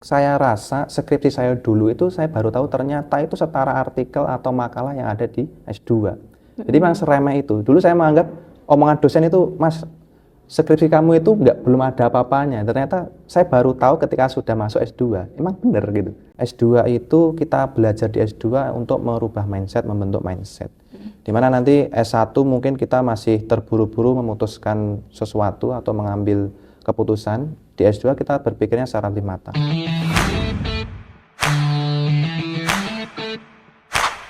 Saya rasa skripsi saya dulu itu saya baru tahu ternyata itu setara artikel atau makalah yang ada di S2. Jadi memang seremeh itu. Dulu saya menganggap omongan dosen itu, Mas, skripsi kamu itu belum ada apa-apanya. Ternyata saya baru tahu ketika sudah masuk S2. Emang benar gitu. S2 itu kita belajar di S2 untuk merubah mindset, membentuk mindset. Dimana nanti S1 mungkin kita masih terburu-buru memutuskan sesuatu atau mengambil keputusan. Di S2 kita berpikirnya secara lebih matang.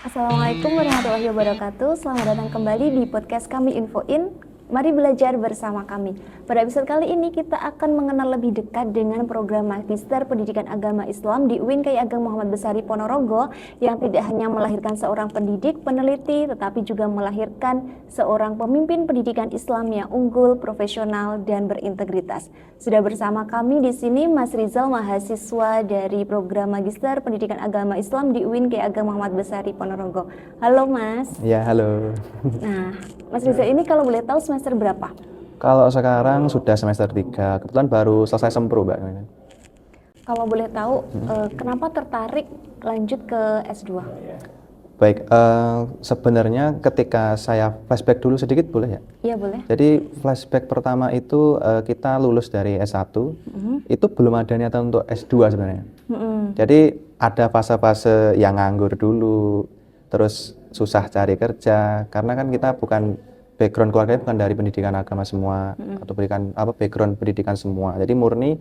Assalamualaikum warahmatullahi wabarakatuh. Selamat datang kembali di podcast kami Infoin. Mari belajar bersama kami. Pada episode kali ini kita akan mengenal lebih dekat dengan program Magister Pendidikan Agama Islam di UIN Kyai Ageng Muhammad Besari Ponorogo yang tidak hanya melahirkan seorang pendidik, peneliti, tetapi juga melahirkan seorang pemimpin pendidikan Islam yang unggul, profesional, dan berintegritas. Sudah bersama kami di sini Mas Rizal, mahasiswa dari program Magister Pendidikan Agama Islam di UIN Kyai Ageng Muhammad Besari Ponorogo. Halo Mas. Ya, halo. Nah, Mas Rizal ini kalau boleh tahu semester berapa? Kalau sekarang sudah semester 3, kebetulan baru selesai sempro, Mbak. Kalau boleh tahu, kenapa tertarik lanjut ke S2? Baik, sebenarnya ketika saya flashback dulu sedikit boleh ya? Iya boleh. Jadi flashback pertama itu kita lulus dari S1, itu belum ada niatan untuk S2 sebenarnya. Jadi ada fase-fase yang nganggur dulu, terus susah cari kerja, karena kan kita bukan background keluarganya bukan dari pendidikan agama semua, atau background pendidikan semua. Jadi murni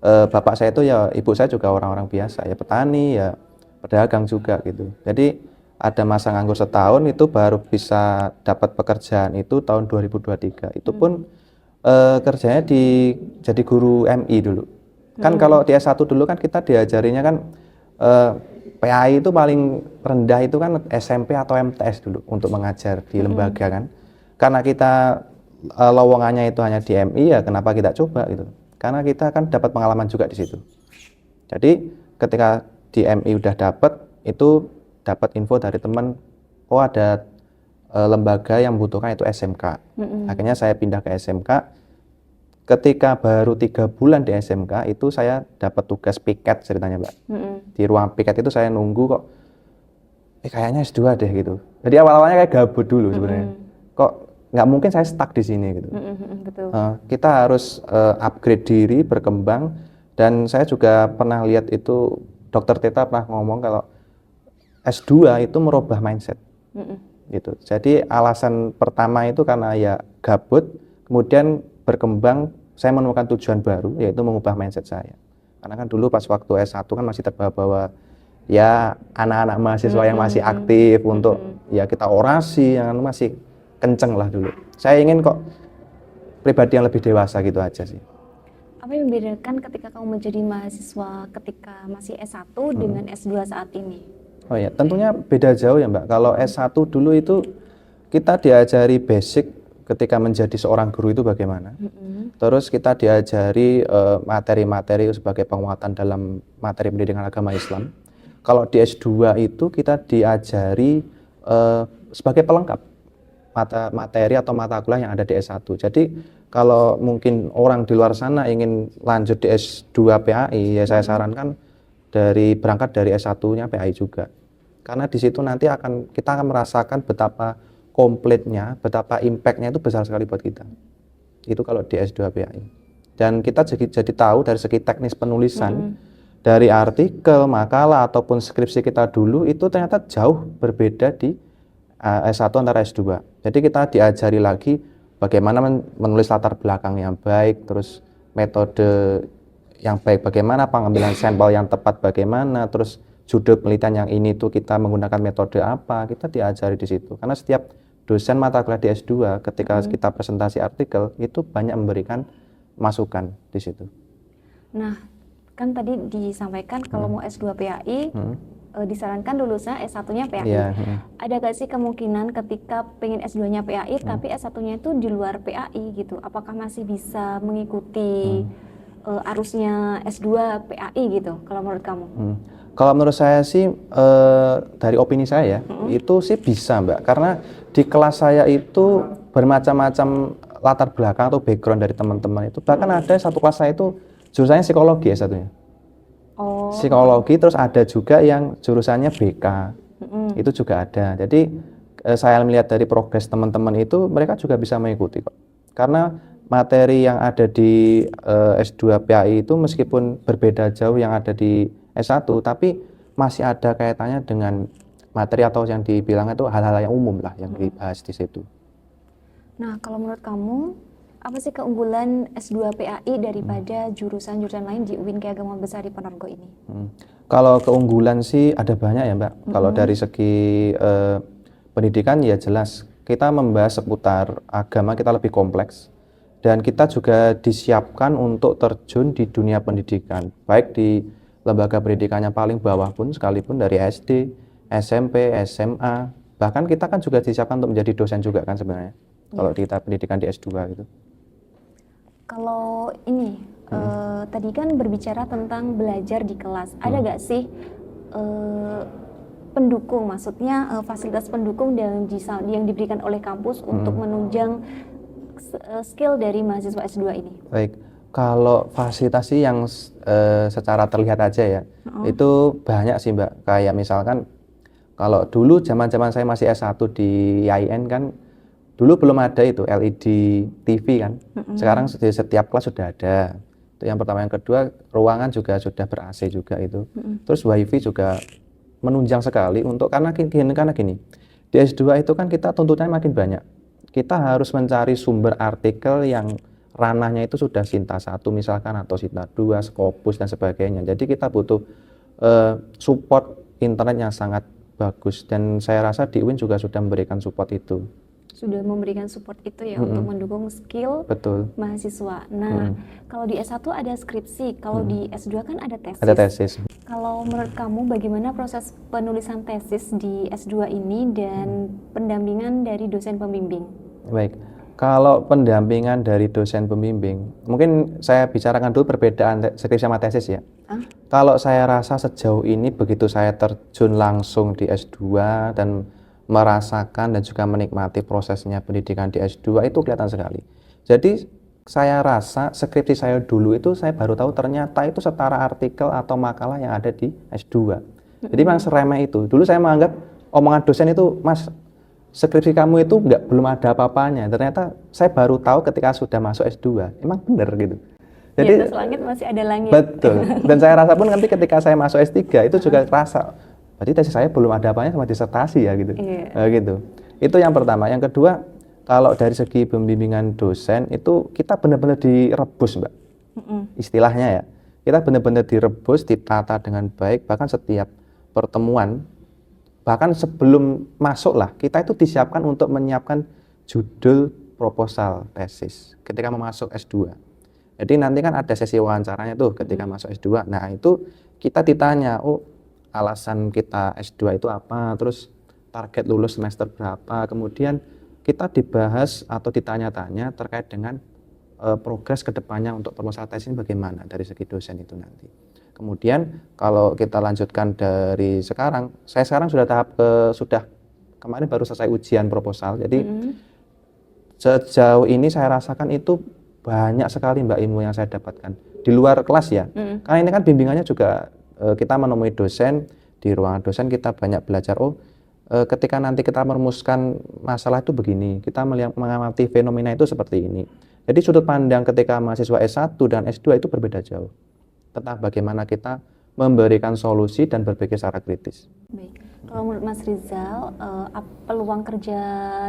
bapak saya itu ya, ibu saya juga orang-orang biasa, ya petani, ya pedagang juga gitu. Jadi ada masa nganggur setahun, itu baru bisa dapat pekerjaan itu tahun 2023. Itu pun kerjanya jadi guru MI dulu. Kan kalau di S1 dulu kan kita diajarinya kan PAI itu paling rendah itu kan SMP atau MTS dulu untuk mengajar di lembaga kan. Karena kita lowongannya itu hanya di MI, ya kenapa kita coba gitu. Karena kita kan dapat pengalaman juga di situ. Jadi ketika di MI udah dapat info dari teman, oh ada lembaga yang membutuhkan itu SMK. Akhirnya saya pindah ke SMK. Ketika baru 3 bulan di SMK itu saya dapat tugas piket ceritanya, Mbak. Di ruang piket itu saya nunggu kok, kayaknya S2 deh gitu. Jadi awal-awalnya kayak gabut dulu sebenarnya. Kok nggak mungkin saya stuck di sini gitu. Betul. Kita harus upgrade diri, berkembang. Dan saya juga pernah lihat itu, Dokter Teta pernah ngomong kalau S2 itu merubah mindset, gitu. Jadi alasan pertama itu karena ya gabut, kemudian berkembang, saya menemukan tujuan baru, yaitu mengubah mindset saya. Karena kan dulu pas waktu S1 kan masih terbawa-bawa ya anak-anak mahasiswa yang masih aktif untuk ya kita orasi, yang masih kenceng lah dulu. Saya ingin kok pribadi yang lebih dewasa gitu aja sih. Apa yang membedakan ketika kamu menjadi mahasiswa ketika masih S1 dengan S2 saat ini? Oh ya, tentunya beda jauh ya Mbak. Kalau S1 dulu itu kita diajari basic ketika menjadi seorang guru itu bagaimana. Terus kita diajari materi-materi sebagai penguatan dalam materi pendidikan agama Islam. Kalau di S2 itu kita diajari sebagai pelengkap materi atau mata kuliah yang ada di S1. Jadi kalau mungkin orang di luar sana ingin lanjut di S2 PAI, ya saya sarankan berangkat dari S1-nya PAI juga. Karena di situ nanti kita akan merasakan betapa komplitnya, betapa impact-nya itu besar sekali buat kita. Itu kalau di S2 PAI. Dan kita jadi tahu dari segi teknis penulisan, dari artikel, makalah, ataupun skripsi kita dulu, itu ternyata jauh berbeda di S1 antara S2. Jadi kita diajari lagi bagaimana menulis latar belakang yang baik, terus metode yang baik bagaimana, pengambilan sampel yang tepat bagaimana, terus judul penelitian yang ini tuh kita menggunakan metode apa, kita diajari di situ. Karena setiap dosen mata kuliah di S2 ketika kita presentasi artikel itu banyak memberikan masukan di situ. Nah, kan tadi disampaikan kalau mau S2 PAI disarankan lulusnya S1-nya PAI. Ada gak sih kemungkinan ketika pengen S2-nya PAI tapi S1-nya itu di luar PAI gitu? Apakah masih bisa mengikuti arusnya S2 PAI gitu kalau menurut kamu? Kalau menurut saya sih dari opini saya itu sih bisa Mbak, karena di kelas saya itu bermacam-macam latar belakang atau background dari teman-teman itu. Bahkan ada satu kelas saya itu jurusannya psikologi S1-nya. Oh. Psikologi, terus ada juga yang jurusannya BK. Itu juga ada. Jadi saya melihat dari progres teman-teman itu, mereka juga bisa mengikuti kok. Karena materi yang ada di S2 PAI itu meskipun berbeda jauh yang ada di S1, tapi masih ada kaitannya dengan materi atau yang dibilang itu hal-hal yang umum lah yang dibahas di situ. Nah, kalau menurut kamu, apa sih keunggulan S2 PAI daripada jurusan-jurusan lain di UIN Ki Ageng Mangkunegaran di Ponorogo ini? Kalau keunggulan sih ada banyak ya Mbak. Kalau dari segi pendidikan ya jelas kita membahas seputar agama, kita lebih kompleks. Dan kita juga disiapkan untuk terjun di dunia pendidikan, baik di lembaga pendidikan yang paling bawah pun sekalipun, dari SD, SMP, SMA. Bahkan kita kan juga disiapkan untuk menjadi dosen juga kan sebenarnya. Kalau kita pendidikan di S2 gitu. Kalau ini, tadi kan berbicara tentang belajar di kelas. Ada gak sih pendukung, maksudnya fasilitas pendukung yang diberikan oleh kampus untuk menunjang skill dari mahasiswa S2 ini? Baik, kalau fasilitas sih yang secara terlihat aja ya, itu banyak sih Mbak. Kayak misalkan, kalau dulu zaman-zaman saya masih S1 di IAIN kan, dulu belum ada itu LED TV kan. Sekarang di setiap kelas sudah ada. Itu yang pertama. Yang kedua, ruangan juga sudah ber-AC juga itu. Terus WiFi juga menunjang sekali untuk karena gini. Di S2 itu kan kita tuntutannya makin banyak. Kita harus mencari sumber artikel yang ranahnya itu sudah Sinta 1 misalkan atau Sinta 2, Scopus dan sebagainya. Jadi kita butuh support internet yang sangat bagus, dan saya rasa di UIN juga sudah memberikan support itu. Sudah memberikan support itu ya untuk mendukung skill mahasiswa. Nah, kalau di S1 ada skripsi, kalau di S2 kan ada tesis. Ada tesis. Kalau menurut kamu bagaimana proses penulisan tesis di S2 ini dan pendampingan dari dosen pembimbing? Baik, kalau pendampingan dari dosen pembimbing, mungkin saya bicarakan dulu perbedaan skripsi sama tesis ya. Kalau saya rasa sejauh ini begitu saya terjun langsung di S2 dan merasakan dan juga menikmati prosesnya pendidikan di S2 itu kelihatan sekali. Jadi saya rasa skripsi saya dulu itu saya baru tahu ternyata itu setara artikel atau makalah yang ada di S2. Jadi memang seremeh itu. Dulu saya menganggap omongan dosen itu, Mas, skripsi kamu itu belum ada apa-apanya. Ternyata saya baru tahu ketika sudah masuk S2. Emang benar gitu. Jadi di atas langit masih ada langit. Betul. Dan saya rasa pun nanti ketika saya masuk S3 itu juga terasa, berarti tesis saya belum ada apanya sama disertasi ya gitu. Gitu. Itu yang pertama. Yang kedua, kalau dari segi pembimbingan dosen itu kita benar-benar direbus Mbak. Istilahnya ya. Kita benar-benar direbus, ditata dengan baik, bahkan setiap pertemuan, bahkan sebelum masuk lah, kita itu disiapkan untuk menyiapkan judul proposal tesis ketika mau masuk S2. Jadi nanti kan ada sesi wawancaranya tuh ketika masuk S2. Nah itu kita ditanya, alasan kita S2 itu apa, terus target lulus semester berapa, kemudian kita dibahas atau ditanya-tanya terkait dengan progres kedepannya untuk proposal tesis ini bagaimana dari segi dosen itu nanti. Kemudian kalau kita lanjutkan dari sekarang, saya sekarang sudah sudah kemarin baru selesai ujian proposal, jadi sejauh ini saya rasakan itu banyak sekali Mbak ilmu yang saya dapatkan di luar kelas ya. Karena ini kan bimbingannya juga kita menemui dosen, di ruangan dosen kita banyak belajar, ketika nanti kita merumuskan masalah itu begini, kita mengamati fenomena itu seperti ini. Jadi sudut pandang ketika mahasiswa S1 dan S2 itu berbeda jauh tentang bagaimana kita memberikan solusi dan berpikir secara kritis. Baik. Kalau menurut Mas Rizal, peluang kerja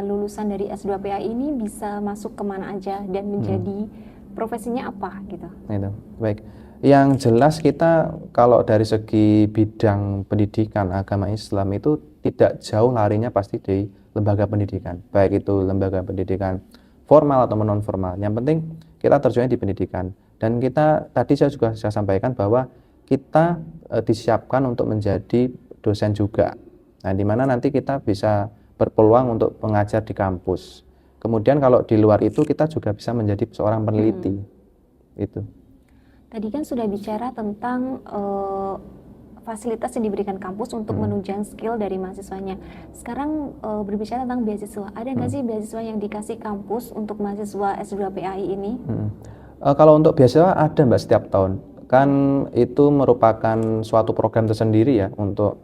lulusan dari S2 PAI ini bisa masuk kemana aja dan menjadi profesinya apa gitu? Itu. Baik. Yang jelas kita kalau dari segi bidang pendidikan agama Islam itu tidak jauh larinya pasti dari lembaga pendidikan. Baik itu lembaga pendidikan formal atau non formal. Yang penting kita terjunnya di pendidikan. Dan kita tadi saya juga sudah sampaikan bahwa kita disiapkan untuk menjadi dosen juga. Nah, di mana nanti kita bisa berpeluang untuk mengajar di kampus. Kemudian kalau di luar itu kita juga bisa menjadi seorang peneliti. Itu. Tadi kan sudah bicara tentang fasilitas yang diberikan kampus untuk menunjang skill dari mahasiswanya. Sekarang berbicara tentang beasiswa. Ada nggak sih beasiswa yang dikasih kampus untuk mahasiswa S2 PAI ini? Kalau untuk beasiswa ada Mbak setiap tahun. Kan itu merupakan suatu program tersendiri ya untuk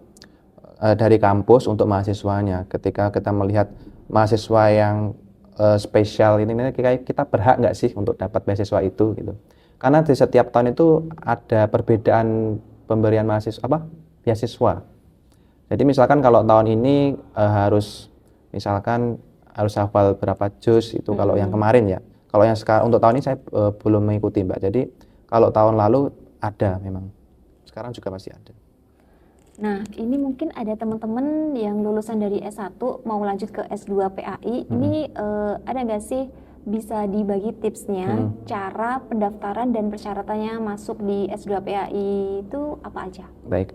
dari kampus untuk mahasiswanya. Ketika kita melihat mahasiswa yang spesial ini kita berhak nggak sih untuk dapat beasiswa itu gitu. Karena di setiap tahun itu ada perbedaan pemberian beasiswa. Jadi misalkan kalau tahun ini harus hafal berapa juz itu kalau yang kemarin ya. Kalau yang sekarang untuk tahun ini saya belum mengikuti Mbak. Jadi kalau tahun lalu ada memang. Sekarang juga masih ada. Nah, ini mungkin ada teman-teman yang lulusan dari S1 mau lanjut ke S2 PAI. Ini ada nggak sih bisa dibagi tipsnya cara pendaftaran dan persyaratannya masuk di S2 PAI itu apa aja? Baik.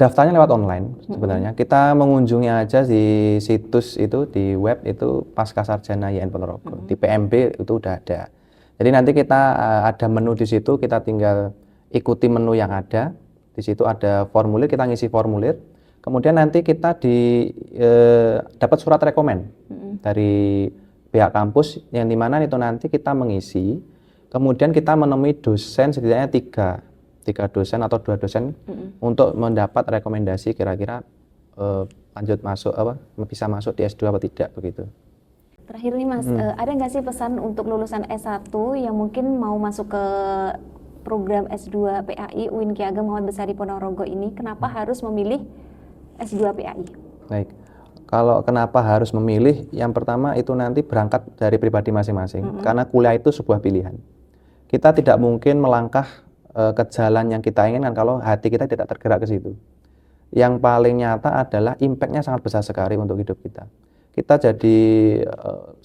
Daftarnya lewat online sebenarnya. Kita mengunjungi aja di situs itu, di web itu Pascasarjana YN Ponorogo. Di PMB itu udah ada. Jadi nanti kita ada menu di situ, kita tinggal ikuti menu yang ada. Di situ ada formulir, kita ngisi formulir. Kemudian nanti kita dapat surat rekomen dari pihak kampus yang dimana itu nanti kita mengisi. Kemudian kita menemui dosen setidaknya tiga dosen atau 2 dosen untuk mendapat rekomendasi kira-kira lanjut masuk bisa masuk di S2 atau tidak begitu. Terakhir nih Mas, ada nggak sih pesan untuk lulusan S1 yang mungkin mau masuk ke program S2 PAI UIN Ki Ageng Muhammad Besari Ponorogo ini, kenapa harus memilih S2 PAI? Baik, kalau kenapa harus memilih, yang pertama itu nanti berangkat dari pribadi masing-masing, karena kuliah itu sebuah pilihan. Kita tidak mungkin melangkah ke jalan yang kita inginkan kalau hati kita tidak tergerak ke situ. Yang paling nyata adalah impact-nya sangat besar sekali untuk hidup kita. Kita jadi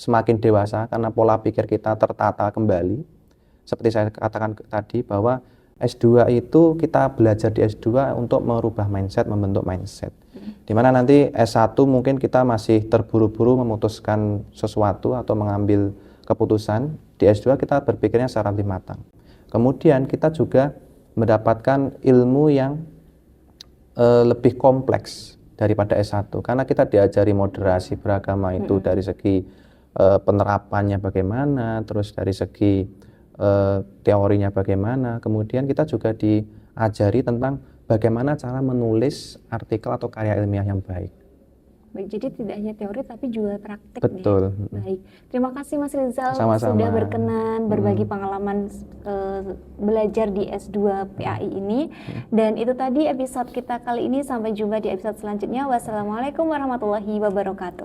semakin dewasa karena pola pikir kita tertata kembali. Seperti saya katakan tadi bahwa S2 itu kita belajar di S2 untuk merubah mindset, membentuk mindset. Dimana nanti S1 mungkin kita masih terburu-buru memutuskan sesuatu atau mengambil keputusan. Di S2 kita berpikirnya secara lebih matang. Kemudian kita juga mendapatkan ilmu yang lebih kompleks daripada S1. Karena kita diajari moderasi beragama itu dari segi penerapannya bagaimana, terus dari segi teorinya bagaimana, kemudian kita juga diajari tentang bagaimana cara menulis artikel atau karya ilmiah yang baik. Baik, jadi tidak hanya teori tapi juga praktik. Betul. Nih. Baik, terima kasih Mas Rizal Sama-sama. sudah berkenan berbagi pengalaman belajar di S2 PAI ini. Dan itu tadi episode kita kali ini, sampai jumpa di episode selanjutnya. Wassalamualaikum warahmatullahi wabarakatuh.